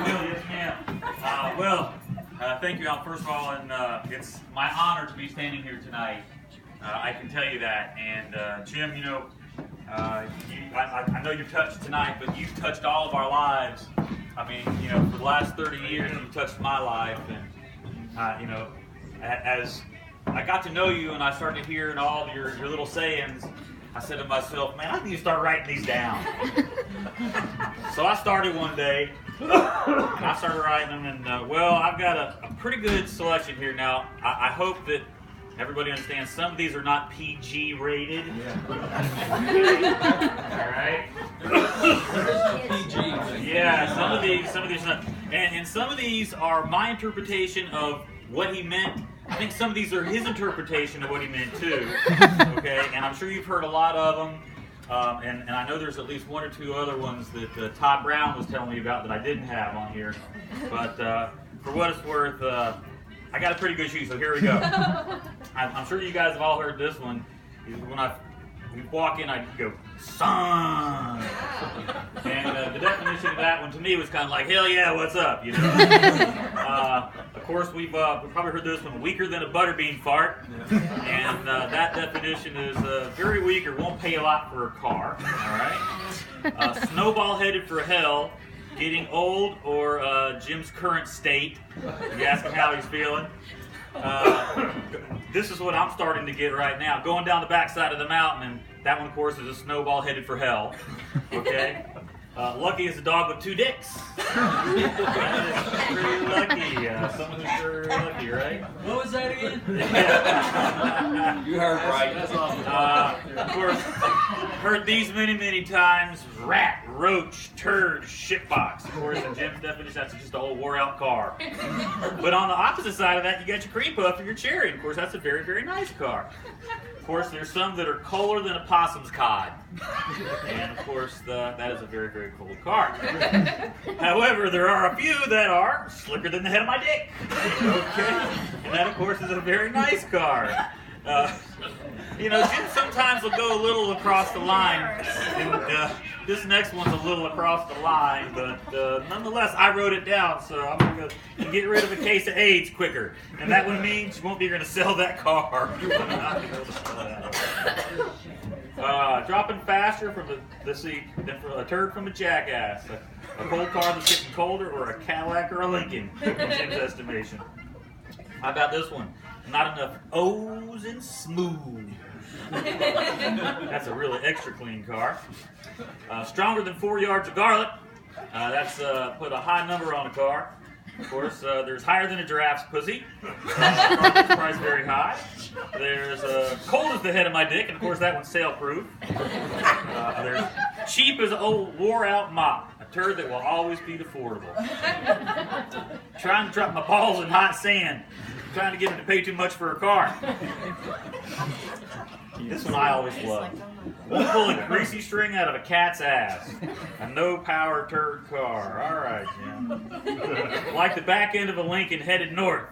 Yes, ma'am. Thank you all, first of all, and it's my honor to be standing here tonight. I can tell you that. And Jim, you know, I know you've touched tonight, but you've touched all of our lives. I mean, you know, for the last 30 years, you've touched my life. And, you know, as I got to know you and I started hearing all your little sayings, I said to myself, man, I need to start writing these down. So I started one day, and I started writing them, and well, I've got a pretty good selection here now. I hope that everybody understands some of these are not PG rated. All right? Yeah, some of these are not. And some of these are my interpretation of what he meant. I think some of these are his interpretation of what he meant too. Okay, and I'm sure you've heard a lot of them. And I know there's at least one or two other ones that Todd Brown was telling me about that I didn't have on here. But for what it's worth, I got a pretty good shoe, so here we go. I'm sure you guys have all heard this one. When we walk in, I go, son. And the definition of that one to me was kind of like, hell yeah, what's up, you know? Of course, we've probably heard this one, weaker than a butterbean fart. And that definition is very weak or won't pay a lot for a car, all right? Snowball headed for hell, getting old, or Jim's current state. You ask him how he's feeling. This is what I'm starting to get right now. Going down the backside of the mountain, and that one, of course, is a snowball headed for hell. Okay? Lucky is a dog with two dicks. That is pretty lucky. Someone who's very lucky, right? What was that again? You heard right. Of course, heard these many, many times. Rat, roach, turd, shitbox. Of course, in Jim's definition, that's just a whole wore-out car. But on the opposite side of that, you got your cream puff or your cherry. Of course, that's a very, very nice car. Of course, there's some that are cooler than a possum's cod. And of course, that is a very, very cool car. However, there are a few that are slicker than the head of my dick. Okay? And that, of course, is a very nice car. You know, Jim sometimes will go a little across the line. And this next one's a little across the line, but nonetheless, I wrote it down, so I'm going to get rid of a case of AIDS quicker. And that would mean you won't be going to sell that car. You're not going to be able to sell that. Dropping faster from the seat than a turd from a jackass. A cold car that's getting colder, or a Cadillac or a Lincoln, in Jim's estimation. How about this one? Not enough O's and smooth. That's a really extra clean car. Stronger than 4 yards of garlic. That's put a high number on a car. Of course, there's higher than a giraffe's pussy. That's priced very high. There's cold as the head of my dick, and of course that one's sail-proof. There's cheap as an old wore-out mop. A turd that will always be affordable. Trying to drop my balls in hot sand. Trying to get him to pay too much for a car. This one I always love. Won't pull a greasy string out of a cat's ass. A no-power turd car. All right, Jim. Like the back end of a Lincoln headed north.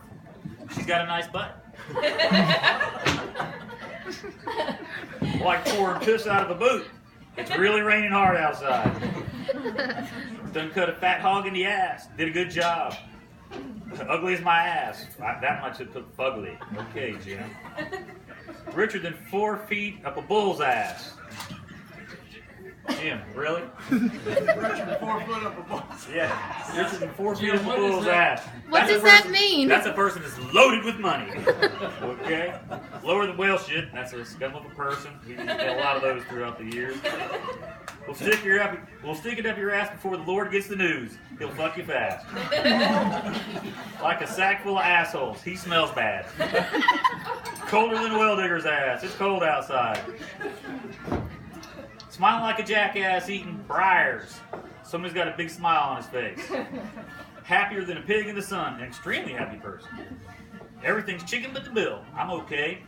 She's got a nice butt. Like pouring piss out of a boot. It's really raining hard outside. Done cut a fat hog in the ass. Did a good job. Ugly as my ass. That much it took fugly. Okay, Jim. Richer than 4 feet up a bull's ass. Jim, really? Richer than 4 foot up a bull's. Yeah, richer than 4 feet up a bull's ass. What does that mean? That's a person that's loaded with money. Okay? Lower than whale shit. That's a scum of a person. We've had a lot of those throughout the years. We'll stick it up your ass before the Lord gets the news. He'll fuck you fast. Like a sack full of assholes. He smells bad. Colder than a well digger's ass. It's cold outside. Smiling like a jackass eating briars. Somebody's got a big smile on his face. Happier than a pig in the sun. An extremely happy person. Everything's chicken but the bill. I'm okay.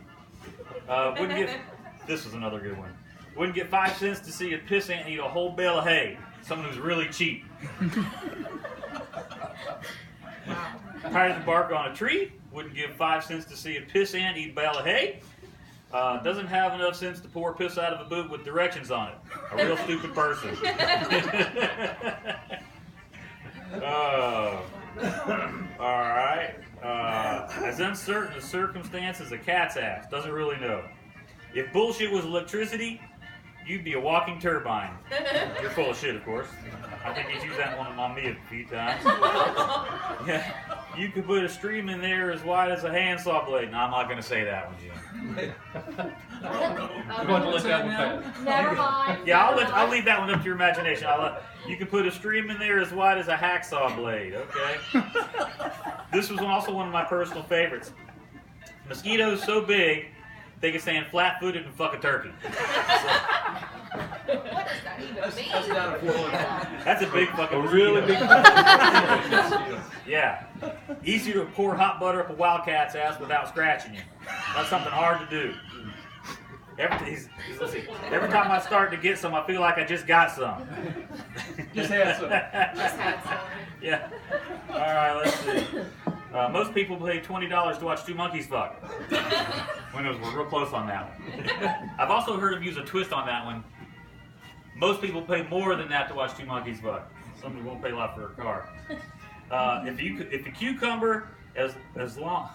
This was another good one. Wouldn't get 5 cents to see a piss ant eat a whole bale of hay. Someone who's really cheap. Tired of the bark on a tree. Wouldn't give 5 cents to see a piss ant eat a bale of hay. Doesn't have enough sense to pour piss out of a boot with directions on it. A real stupid person. uncertain the circumstances, a cat's ass. Doesn't really know. If bullshit was electricity, you'd be a walking turbine. You're full of shit, of course. I think he's used that one on me a few times. Yeah. You could put a stream in there as wide as a handsaw blade. No, I'm not going to say that one, Jim. I'm going to let that one pass. Never mind. Yeah, I'll leave that one up to your imagination. You can put a stream in there as wide as a hacksaw blade, okay? This was also one of my personal favorites. Mosquitoes so big, they can stand flat-footed and fuck a turkey. What does that even mean? That's not a Florida. That's a big fucking A mosquito. really big. Yeah. Easy to pour hot butter up a wildcat's ass without scratching you. That's something hard to do. Every time I start to get some, I feel like I just got some. Just had some. Just had some. Yeah. All right, let's see. Most people pay $20 to watch two monkeys fuck. We're real close on that one. I've also heard him use a twist on that one. Most people pay more than that to watch two monkeys fuck. Some people won't pay a lot for a car. If a cucumber as long.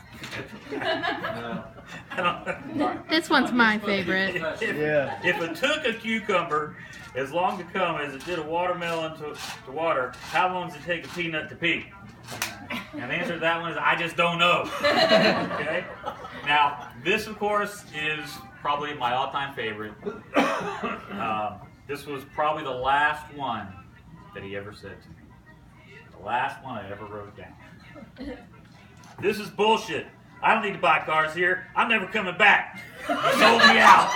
This one's my favorite. If it took a cucumber as long to come as it did a watermelon to water, how long does it take a peanut to pee? And the answer to that one is I just don't know. Okay. Now this, of course, is probably my all-time favorite. This was probably the last one that he ever said to me. The last one I ever wrote down. This is bullshit. I don't need to buy cars here. I'm never coming back. You sold me out.